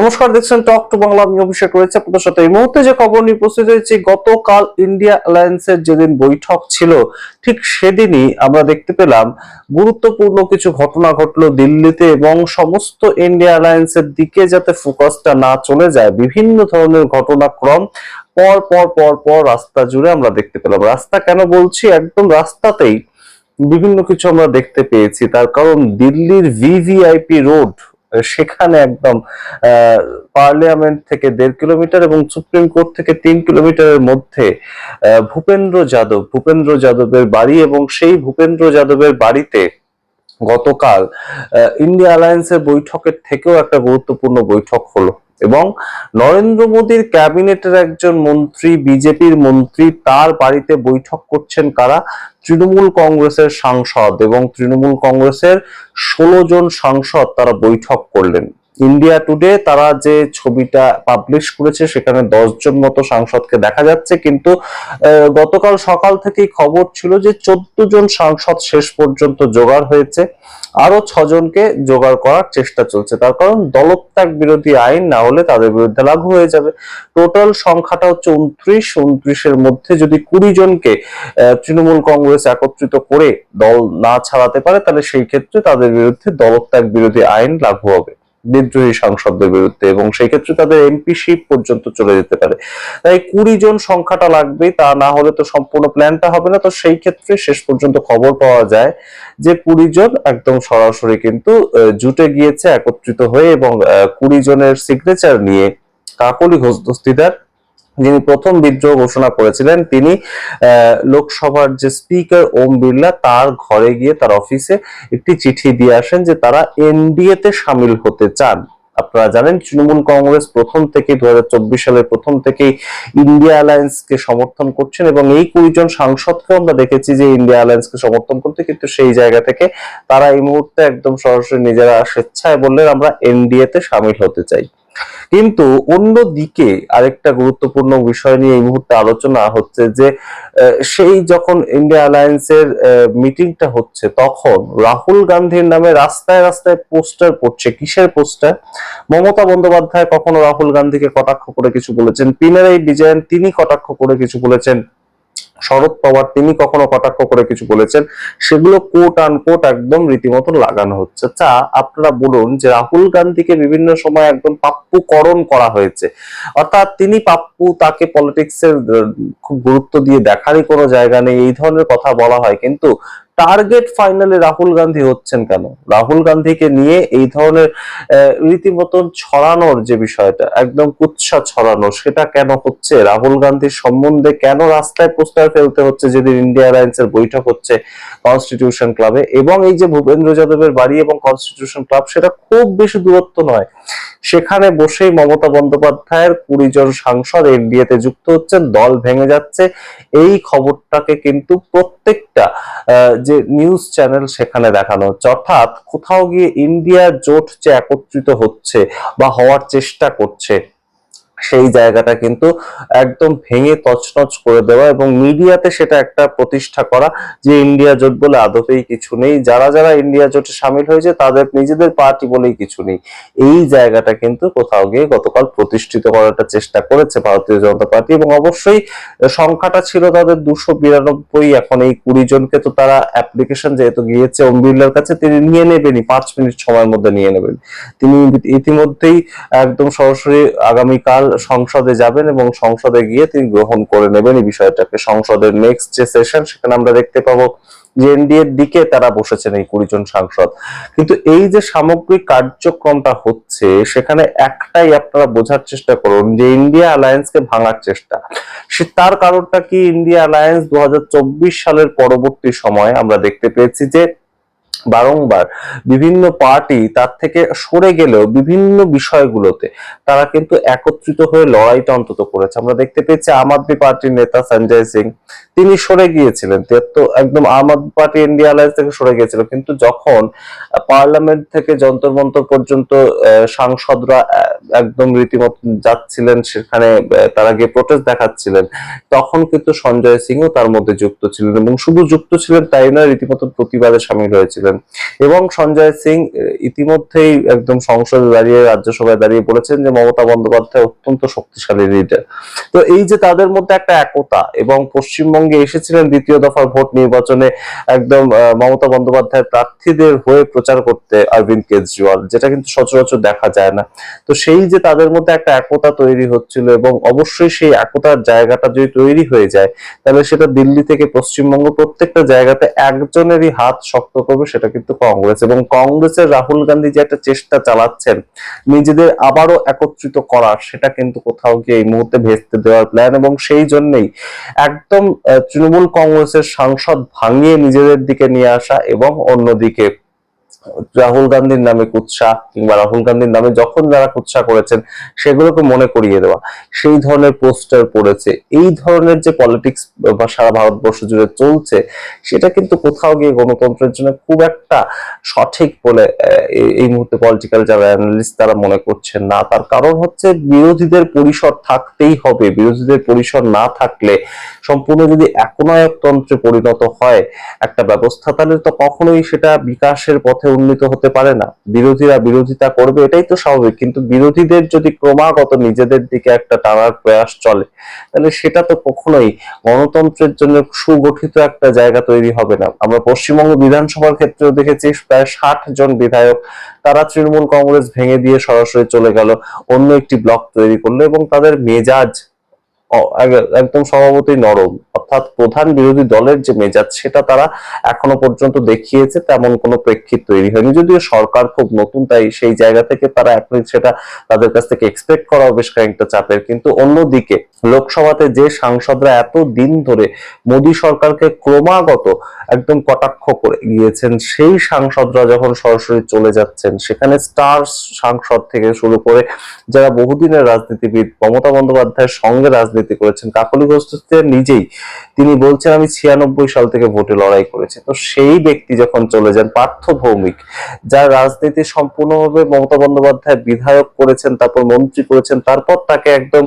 নমস্কার, দেখছেন talk to Bangla. আমি অভিষেক রয়েছে আপনাদের সাথে। এই মুহূর্তে যে খবর নিয়ে উপস্থিত হয়েছে, গতকাল ইন্ডিয়া অ্যালায়েন্সের যেদিন বৈঠক ছিল, ঠিক সেদিনই আমরা দেখতে পেলাম গুরুত্বপূর্ণ কিছু ঘটনা ঘটলো দিল্লিতে, এবং সমস্ত ইন্ডিয়া অ্যালায়েন্সের দিকে যাতে ফোকাসটা না চলে যায়, বিভিন্ন ধরনের ঘটনাক্রম পর পর পর পর রাস্তা জুড়ে আমরা দেখতে পেলাম। রাস্তা কেন বলছি, একদম রাস্তাতেই বিভিন্ন কিছু আমরা দেখতে পেয়েছি। তার কারণ দিল্লির ভিভিআইপি রোড, সেখানে একদম পার্লামেন্ট থেকে 1.5 কিলোমিটার এবং সুপ্রিম কোর্ট থেকে 3 কিলোমিটারের মধ্যে ভূপেন্দ্র যাদবের বাড়ি, এবং সেই ভূপেন্দ্র যাদবের বাড়িতে গতকাল ইন্ডিয়া অ্যালায়েন্সের বৈঠকের থেকেও একটা গুরুত্বপূর্ণ বৈঠক হলো। এবং নরেন্দ্র মোদীর ক্যাবিনেটের একজন মন্ত্রী, বিজেপির মন্ত্রী, তার বাড়িতে বৈঠক করছেন কারা? তৃণমূল কংগ্রেসের সাংসদ, এবং তৃণমূল কংগ্রেসের 16 জন সাংসদ তারা বৈঠক করলেন। ইন্ডিয়া টুডে তারা যে ছবিটা পাবলিশ করেছে, সেখানে 10 জন মতো সাংসদকে দেখা যাচ্ছে, কিন্তু গতকাল সকাল থেকেই খবর ছিল যে 14 জন সাংসদ শেষ পর্যন্ত জোগাড় হয়েছে। আরো 6 জনকে জোগাড় করার চেষ্টা চলছে। তার কারণ দলত্যাগ বিরোধী আইন না হলে তাদের বিরুদ্ধে লাগু হয়ে যাবে। টোটাল সংখ্যাটা হচ্ছে 29 এর মধ্যে যদি 20 জনকে তৃণমূল কংগ্রেস একত্রিত করে দল না ছাড়াতে পারে, তাহলে সেই ক্ষেত্রে তাদের বিরুদ্ধে দলত্যাগ বিরোধী আইন লাগু হবে বিদ্রোহী সাংসদদের বিরুদ্ধে, এবং সেই ক্ষেত্রে তাদের এমপিশিপ পর্যন্ত চলে যেতে পারে। তাই 20 জন সংখ্যাটা লাগবে, তা না হলে তো সম্পূর্ণ প্ল্যানটা হবে না। তো সেই ক্ষেত্রে শেষ পর্যন্ত খবর পাওয়া যায় যে 20 জন একদম সরাসরি কিন্তু জুটে গিয়েছে একত্রিত হয়ে, এবং 20 জনের সিগনেচার নিয়ে কাকলি ঘোষ দস্তিদার, যিনি প্রথম বিদ্রোহ ঘোষণা করেছিলেন, তিনি লোকসভার যে স্পিকার ওম বিড়লা, তার ঘরে গিয়ে, তার অফিসে একটি চিঠি দিয়ে আসেন যে তারা এনডিএ তে সামিল হতে চান। আপনারা জানেন তৃণমূল কংগ্রেস প্রথম থেকে 2024 সালের প্রথম থেকেই ইন্ডিয়া অ্যালায়েন্স কে সমর্থন করছেন, এবং এই 20 জন সাংসদকে আমরা দেখেছি যে ইন্ডিয়া অ্যালায়েন্স কে সমর্থন করতে, কিন্তু সেই জায়গা থেকে তারা এই মুহূর্তে একদম সরাসরি নিজেরা স্বেচ্ছায় বললেন আমরা এনডিএ তে সামিল হতে চাই। কিন্তু অন্যদিকে আরেকটা গুরুত্বপূর্ণ বিষয় নিয়ে এই মুহূর্তে আলোচনা হচ্ছে যে সেই যখন ইন্ডিয়া অ্যালায়েন্সের মিটিংটা হচ্ছে, তখন রাহুল গান্ধীর নামে রাস্তায় রাস্তায় পোস্টার পড়ছে। কিসের পোস্টার? মমতা বন্দ্যোপাধ্যায় কখনো রাহুল গান্ধীকে কটাক্ষ করে কিছু বলেছেন, পিনারাই বিজয়ন তিনি কটাক্ষ করে কিছু বলেছেন, শরদ পাওয়ার তিনি কখনো কটাক্ষ করে কিছু বলেছেন, সেগুলো কোট আনকোট একদম রীতিমতো লাগানো হচ্ছে। আচ্ছা, আপনারা বলুন যে রাহুল গান্ধীকে বিভিন্ন সময় একদম পাপ্পুকরণ করা হয়েছে, অর্থাৎ তিনি পাপ্পু, তাকে পলিটিক্সের খুব গুরুত্ব দিয়ে দেখারই কোনো জায়গা নেই, এই ধরনের কথা বলা হয়। কিন্তু টার্গেট ফাইনালে রাহুল গান্ধী হচ্ছেন কেন? রাহুল গান্ধীকে নিয়ে এই ধরনের রীতিমতন ছড়ানোর যে বিষয়টা, একদম কুৎসা ছড়ানো, সেটা কেন হচ্ছে? রাহুল গান্ধীর সম্বন্ধে কেন রাস্তায় পোস্টার ফেলতে হচ্ছে যেদিন ইন্ডিয়া অ্যালায়েন্সের বৈঠক হচ্ছে কনস্টিটিউশন ক্লাবে? এবং এই যে ভূপেন্দ্র যাদবের বাড়ি এবং কনস্টিটিউশন ক্লাব, সেটা খুব বেশি দূরত্ব নয়। সেখানে বসেই মমতা বন্দ্যোপাধ্যায়ের 20 জন সাংসদ এনডিএ তে যুক্ত হচ্ছেন, দল ভেঙে যাচ্ছে। এই খবরটাকে কিন্তু প্রত্যেকটা যে নিউজ চ্যানেল সেখানে দেখানো হচ্ছে। অর্থাৎ কোথাও গিয়ে ইন্ডিয়া জোট যে একত্রিত হচ্ছে বা হওয়ার চেষ্টা করছে, সেই জায়গাটা কিন্তু একদম ভেঙে তছনছ করে দেওয়া, এবং মিডিয়াতে সেটা একটা প্রতিষ্ঠা করা যে ইন্ডিয়া জোট বলে আদপেই কিছু নেই, যারা যারা ইন্ডিয়া জোটে সামিল হয়েছে তাদের নিজেদের পার্টি বলেই কিছু নেই। এই জায়গাটা কিন্তু কোথাও গিয়ে গতকাল প্রতিষ্ঠিত করার চেষ্টা করেছে ভারতীয় জনতা পার্টি, এবং অবশ্যই সংখ্যাটা ছিল তাদের 292। এখন এই 20 জনকে তো তারা অ্যাপ্লিকেশন যেহেতু গিয়েছে ওম বিড়লার কাছে, তিনি নিয়ে নেবেনই, 5 মিনিট সময়ের মধ্যে নিয়ে নেবেন। তিনি ইতিমধ্যেই একদম সরাসরি আগামীকাল সংসদে যাবেন, এবং সংসদে গিয়ে তিনি গ্রহণ করে নেবেন এই বিষয়টাকে। সংসদের নেক্সট যে সেশন, সেখানে আমরা দেখতে পাবো যে এনডিএর দিকে তারা বসেছেন এই 20 জন সাংসদ। কিন্তু এই যে সামগ্রিক কার্যক্রমটা হচ্ছে, সেখানে একটাই আপনারা বোঝার চেষ্টা করুন যে ইন্ডিয়া অ্যালায়েন্সকে ভাঙার চেষ্টা। সে তার কারণটা কি? ইন্ডিয়া অ্যালায়েন্স 2024 সালের পরবর্তী সময় আমরা দেখতে পেয়েছি যে বারংবার বিভিন্ন পার্টি তার থেকে সরে গেলেও বিভিন্ন বিষয়গুলোতে তারা কিন্তু একত্রিত হয়ে লড়াইটা অন্তত করেছে। আমরা দেখতে পেয়েছি আম আদমি পার্টির নেতা সঞ্জয় সিং, তিনি সরে গিয়েছিলেন, তো একদম আম আদমি পার্টি ইন্ডিয়া অ্যালায়েন্স থেকে সরে গিয়েছিল। কিন্তু যখন পার্লামেন্ট থেকে যন্তর মন্তর পর্যন্ত সাংসদরা একদম রীতিমতো যাচ্ছিলেন, সেখানে তারা গিয়ে প্রোটেস্ট দেখাচ্ছিলেন, তখন কিন্তু সঞ্জয় সিংও তার মধ্যে যুক্ত ছিলেন, এবং শুধু যুক্ত ছিলেন তাই নয়, রীতিমতো প্রতিবাদে সামিল হয়েছিলেন। এবং সঞ্জয় সিং ইতিমধ্যেই একদম সংসদে দাঁড়িয়ে, রাজ্যসভায় দাঁড়িয়ে বলেছেন যে মমতা বন্দ্যোপাধ্যায় অত্যন্ত শক্তিশালী লিডার। তো এই যে তাদের মধ্যে একটা একতা, এবং পশ্চিমবঙ্গে এসেছিলেন দ্বিতীয় দফার ভোট নির্বাচনে একদম মমতা বন্দ্যোপাধ্যায়ের প্রার্থীদের হয়ে প্রচার করতে অরবিন্দ কেজরিওয়াল, যেটা কিন্তু সচরাচর দেখা যায় না। তো সেই যে তাদের মধ্যে একটা একতা তৈরি হচ্ছিল, এবং অবশ্যই সেই একতার জায়গাটা যদি তৈরি হয়ে যায়, তাহলে সেটা দিল্লি থেকে পশ্চিমবঙ্গ প্রত্যেকটা জায়গাতে একজনেরই হাত শক্ত করবে, সেটা কিন্তু কংগ্রেস। এবং কংগ্রেসের রাহুল গান্ধী যে একটা চেষ্টা চালাচ্ছেন নিজেদের আবারও একত্রিত করার, সেটা কিন্তু কোথাও গিয়ে এই মুহূর্তে ভেস্তে দেওয়ার প্ল্যান। এবং সেই জন্যই একদম তৃণমূল কংগ্রেসের সাংসদ ভাঙিয়ে নিজেদের দিকে নিয়ে আসা, এবং অন্যদিকে রাহুল গান্ধীর নামে কুৎসা, কিংবা রাহুল গান্ধীর নামে যখন যারা কুৎসা করেছেন সেগুলোকে মনে করিয়ে দেওয়া, সেই ধরনের পোস্টার পড়েছে। এই ধরনের যে পলিটিক্স বা সারা ভারতবর্ষ জুড়ে চলছে, সেটা কিন্তু কোথাও গিয়ে গণতন্ত্রের জন্য খুব একটা সঠিক বলে এই মুহূর্তে পলিটিক্যাল যারা অ্যানালিস্ট তারা মনে করছেন না। তার কারণ হচ্ছে বিরোধীদের পরিসর থাকতেই হবে। বিরোধীদের পরিসর না থাকলে, সম্পূর্ণ যদি একনায়কতন্ত্রে পরিণত হয় একটা ব্যবস্থা, তাহলে তো কখনোই সেটা বিকাশের পথে উন্নীত হতে পারে না। বিরোধীরা বিরোধিতা করবে, এটাই তো স্বাভাবিক। কিন্তু বিরোধীদের যদি ক্রমাগত নিজেদের দিকে একটা টানার প্রয়াস চলে, তাহলে সেটা তো কখনোই গণতন্ত্রের জন্য সুগঠিত একটা জায়গা তৈরি হবে না। আমরা পশ্চিমবঙ্গ বিধানসভার ক্ষেত্রেও দেখেছি প্রায় 60 জন বিধায়ক তারা তৃণমূল কংগ্রেস ভেঙে দিয়ে সরাসরি চলে গেল, অন্য একটি ব্লক তৈরি করলো, এবং তাদের মেজাজ একদম স্বভাবতই নরম। অর্থাৎ প্রধান বিরোধী দলের যে মেজাজ, সেটা তারা এখনো পর্যন্ত দেখিয়েছে তেমন কোনো প্রেক্ষিত তৈরি হয়নি। যদিও সরকার খুব নতুন, তাই সেই জায়গা থেকে তারা এখন সেটা তাদের কাছ থেকে এক্সপেক্ট করাও বেশ খানিকটা চাপের। কিন্তু অন্যদিকে লোকসভাতে যে সাংসদরা এত দিন ধরে মোদী সরকারকে ক্রমাগত একদম কটাক্ষ করে গিয়েছেন, সেই সাংসদরা যখন সরাসরি চলে যাচ্ছেন, সেখানে স্টার সাংসদ থেকে শুরু করে যারা বহুদিনের রাজনীতিবিদ, মমতা বন্দ্যোপাধ্যায়ের সঙ্গে রাজনীতি করেছেন, কাকলি ঘোষ নিজেই তিনি বলছেন আমি 96 সাল থেকে ভোটে লড়াই করেছি। তো সেই ব্যক্তি যখন চলে যান, পার্থ ভৌমিক, যার রাজনীতি সম্পূর্ণভাবে মমতা বন্দ্যোপাধ্যায় বিধায়ক করেছেন, তারপর মন্ত্রী করেছেন, তারপর তাকে একদম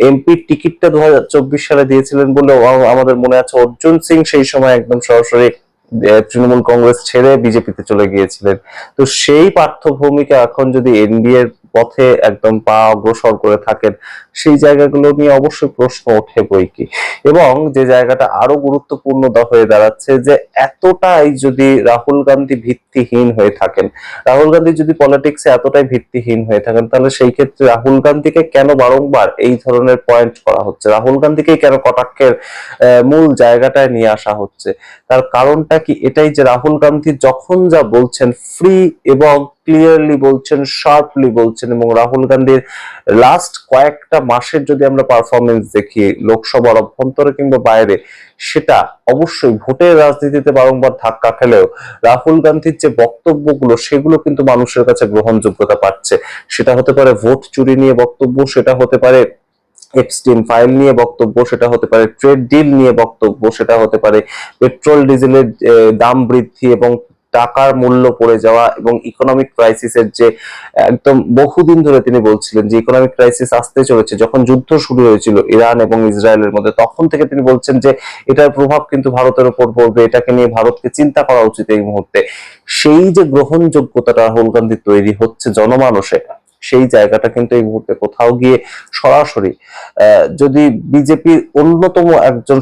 এমপির টিকিটটা 2024 সালে দিয়েছিলেন বলে আমাদের মনে আছে। অর্জুন সিং সেই সময় একদম সরাসরি তৃণমূল কংগ্রেস ছেড়ে বিজেপিতে চলে গিয়েছিলেন। তো সেই পার্থ ভৌমিক এখন যদি এনডিএর পথে একদম পা অগ্রসর করে থাকেন, সেই জায়গাগুলো নিয়ে অবশ্যই প্রশ্ন ওঠে বইকি। এবং যে জায়গাটা আরো গুরুত্বপূর্ণ হয়ে দাঁড়াচ্ছে, যে এতটাই যদি রাহুল গান্ধী ভিত্তিহীন হয়ে থাকেন, রাহুল গান্ধী যদি পলিটিক্সে এতটাই ভিত্তিহীন হয়ে থাকেন, তাহলে সেই ক্ষেত্রে রাহুল গান্ধীকে কেন বারংবার এই ধরনের পয়েন্ট করা হচ্ছে, রাহুল গান্ধীকে কেন কটাক্ষের মূল জায়গাটায় নিয়ে আসা হচ্ছে? তার কারণটা কি এটাই যে রাহুল গান্ধী যখন যা বলছেন ফ্রি এবং ক্লিয়ারলি বলছেন, শার্পলি বলছেন, এবং রাহুল গান্ধীর লাস্ট কয়েকটা মাসের যদি আমরা পারফরমেন্স দেখি লোকসভার অভ্যন্তরে কিংবা বাইরে, সেটা অবশ্যই ভোটের রাজনীতিতে বারংবার ধাক্কা খেলেও রাহুল গান্ধীর যে বক্তব্যগুলো, সেগুলো কিন্তু মানুষের কাছে গ্রহণযোগ্যতা পাচ্ছে। সেটা হতে পারে ভোট চুরি নিয়ে বক্তব্য, সেটা হতে পারে এপস্টিন ফাইল নিয়ে বক্তব্য, সেটা হতে পারে ট্রেড ডিল নিয়ে বক্তব্য, সেটা হতে পারে পেট্রোল ডিজেলের দাম বৃদ্ধি এবং টাকার মূল্য পড়ে যাওয়া, এবং ইকোনমিক ক্রাইসিসের যে একদম বহুদিন ধরে তিনি বলছিলেন যে ইকোনমিক ক্রাইসিস আসতে চলেছে। যখন যুদ্ধ শুরু হয়েছিল ইরান এবং ইসরায়েলের মধ্যে, তখন থেকে তিনি বলছেন যে এটার প্রভাব কিন্তু ভারতের উপর পড়বে, এটাকে নিয়ে ভারতকে চিন্তা করা উচিত এই মুহূর্তে। সেই যে গ্রহণযোগ্যতাটা রাহুল গান্ধী তৈরি হচ্ছে জনমানসে, সেই জায়গাটা কিন্তু এই মুহূর্তে কোথাও গিয়ে সরাসরি যদি বিজেপির অন্যতম একজন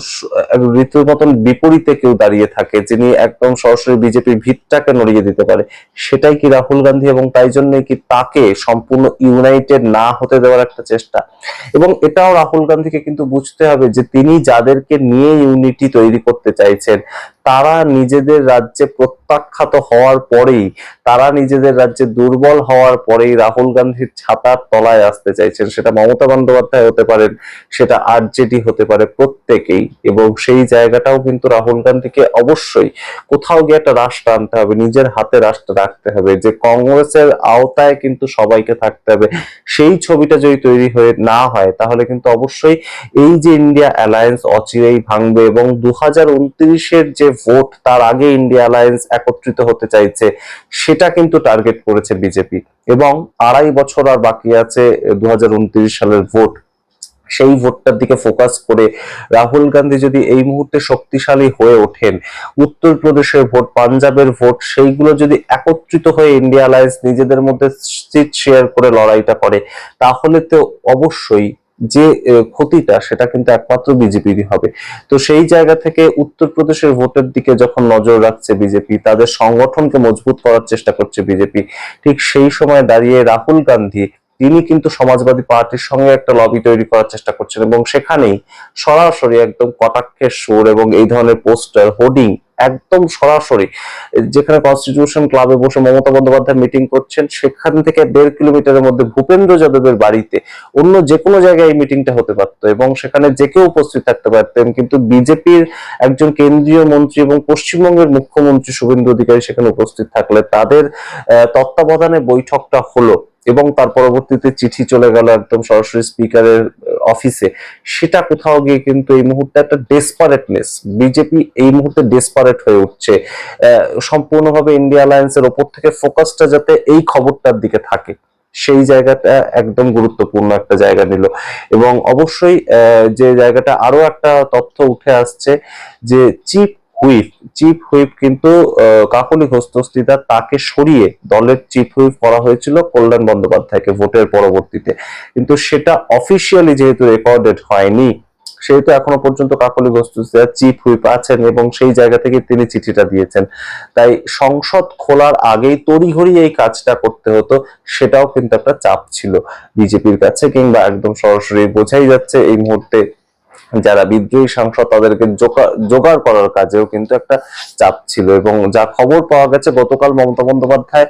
রীতিমতন বিপরীতে কেউ দাঁড়িয়ে থাকে, যিনি একদম সরাসরি বিজেপির ভিতটাকে নড়িয়ে দিতে পারে, সেটাই কি রাহুল গান্ধী? এবং তাই জন্যই কি তাকে সম্পূর্ণ ইউনাইটেড না হতে দেওয়ার একটা চেষ্টা? এবং এটাও রাহুল গান্ধীকে কিন্তু বুঝতে হবে যে তিনি যাদেরকে নিয়ে ইউনিটি তৈরি করতে চাইছেন, তারা নিজেদের রাজ্যে প্রত্যাখ্যাত হওয়ার পরেই, তারা নিজেদের রাজ্যে দুর্বল হওয়ার পরেই রাহুল গান্ধীর ছাতার তলায় আসতে চাইছেন। সেটা মমতা বন্দ্যোপাধ্যায় হতে পারেন, সেটা আরজেডি হতে পারে, প্রত্যেকেই। এবং সেই জায়গাটাও কিন্তু রাহুল গান্ধীকে অবশ্যই কোথাও গিয়ে একটা রাষ্ট্র আনতে হবে, নিজের হাতে রাষ্ট্র রাখতে হবে, যে কংগ্রেসের আওতায় কিন্তু সবাইকে থাকতে হবে। সেই ছবিটা যদি তৈরি হয়ে না হয় তাহলে কিন্তু অবশ্যই এই যে ইন্ডিয়া অ্যালায়েন্স অচিরেই ভাঙবে। এবং 2029-এর যে ভোট, তার আগে ইন্ডিয়া অ্যালায়েন্স একত্রিত হতে চাইছে, সেটা কিন্তু টার্গেট করেছে বিজেপি। এবং 2.5 বছর আর বাকি আছে 2029 সালের ভোট। সেই ভোটটার দিকে ফোকাস করে রাহুল গান্ধী যদি এই মুহূর্তে শক্তিশালী হয়ে ওঠেন, উত্তরপ্রদেশের ভোট, পাঞ্জাবের ভোট, সেইগুলো যদি একত্রিত হয়ে ইন্ডিয়া অ্যালায়েন্স নিজেদের মধ্যে সিট শেয়ার করে লড়াইটা করে, তাহলে তো অবশ্যই যে ক্ষতিটা সেটা কিন্তু একমাত্র বিজেপিরই হবে। তো সেই জায়গা থেকে উত্তরপ্রদেশের ভোটের দিকে যখন নজর রাখছে বিজেপি, তাদের সংগঠনকে মজবুত করার চেষ্টা করছে বিজেপি, ঠিক সেই সময় দাঁড়িয়ে রাহুল গান্ধী তিনি কিন্তু সমাজবাদী পার্টির সঙ্গে একটা লবি তৈরি করার চেষ্টা করছেন। এবং সেখানেই সরাসরি একদম কটাক্ষের সুর এবং এই ধরনের পোস্টার, হোর্ডিং একদম সরাসরি, যেখানে কনস্টিটিউশন ক্লাবে বসে মমতা বন্দ্যোপাধ্যায় মিটিং করছেন, সেখান থেকে 1.5 কিলোমিটারের মধ্যে ভূপেন্দ্র যাদবের বাড়িতে, অন্য যে কোনো জায়গায় এই মিটিংটা হতে পারতো এবং সেখানে যে কেউ উপস্থিত থাকতে পারতেন, কিন্তু বিজেপির একজন কেন্দ্রীয় মন্ত্রী এবং পশ্চিমবঙ্গের মুখ্যমন্ত্রী শুভেন্দু অধিকারী সেখানে উপস্থিত থাকলে তাদের তত্ত্বাবধানে বৈঠকটা হলো এবং তার পরবর্তীতে চিঠি চলে গেল একদম সরাসরি স্পিকারের অফিসে। সেটা কোথাও গিয়ে কিন্তু এই মুহূর্তে একটা ডেসপারেটনেস, বিজেপি এই মুহূর্তে ডেসপারেট হয়ে উঠছে সম্পূর্ণভাবে ইন্ডিয়া অ্যালায়েন্সের ওপর থেকে ফোকাসটা যাতে এই খবরটার দিকে থাকে, সেই জায়গাটা একদম গুরুত্বপূর্ণ একটা জায়গা নিল। এবং অবশ্যই যে জায়গাটা আরো একটা তথ্য উঠে আসছে, যে চিফ হুইপ কিন্তু কাকলি ঘোষদস্তিতা, তাকে সরিয়ে দলের চিফ হুইপ করা হয়েছিল কল্যাণ বন্দ্যোপাধ্যায়কে ভোটের পরবর্তীতে, কিন্তু সেটা অফিসিয়ালি যেহেতু রেকর্ডেড হয়নি, সেহেতু এখনো পর্যন্ত কাকলি ঘোষদস্তিতা চিফ হুইপ আছেন এবং সেই জায়গা থেকে তিনি চিঠিটা দিয়েছেন। তাই সংসদ খোলার আগেই তড়িঘড়ি এই কাজটা করতে হতো, সেটাও কিন্তু একটা চাপ ছিল বিজেপির কাছে, কিংবা একদম সরাসরি বোঝাই যাচ্ছে এই মুহূর্তে যারা বিদ্রোহী সাংসদ তাদেরকে জোগাড় করার কাজেও কিন্তু একটা চাপ ছিল। এবং যা খবর পাওয়া গেছে, গতকাল মমতা বন্দ্যোপাধ্যায়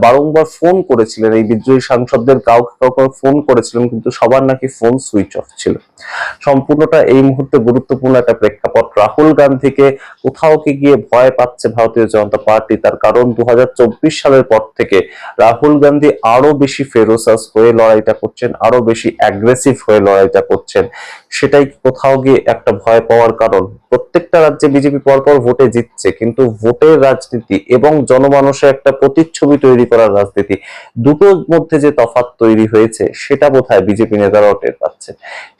বারংবার ফোন করেছিলেন এই বিদ্রোহী সাংসদদের, কাউকে কাউকে ফোন করেছিলেন, কিন্তু সবার নাকি ফোন সুইচ অফ ছিল। সম্পূর্ণটা এই মুহূর্তে গুরুত্বপূর্ণ একটা প্রেক্ষাপট। রাহুল গান্ধীকে কোথাও কি গিয়ে ভয় পাচ্ছে ভারতীয় জনতা পার্টি, তার কারণ 2024 সালের পর থেকে রাহুল গান্ধী আরো বেশি ফেরোসাস হয়ে লড়াইটা করছেন, আরো বেশি অ্যাগ্রেসিভ হয়ে লড়াইটা করছেন। সেটাই কোথাও গিয়ে একটা ভয় পাওয়ার কারণ। প্রত্যেকটা রাজ্যে বিজেপি পরপর ভোটে জিতছে, কিন্তু ভোটের রাজনীতি এবং জনমানসে একটা প্রতিচ্ছবি তৈরি করার রাজনীতি, দুটোর মধ্যে যে তফাৎ তৈরি হয়েছে সেটা বোধহয় বিজেপি নেতারাও টের পাচ্ছে।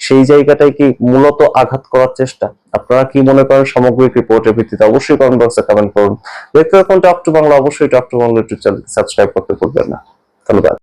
সেই জায়গাটাই কি মূলত আঘাত করার চেষ্টা? আপনারা কি মনে করেন সামগ্রিক রিপোর্টের ভিত্তিতে অবশ্যই কমেন্ট বক্সে কমেন্ট করুন। দেখতে থাকুন টক টু বাংলা, অবশ্যই talk to Bangla YouTube channel subscribe করতে ভুলবেন না। ধন্যবাদ।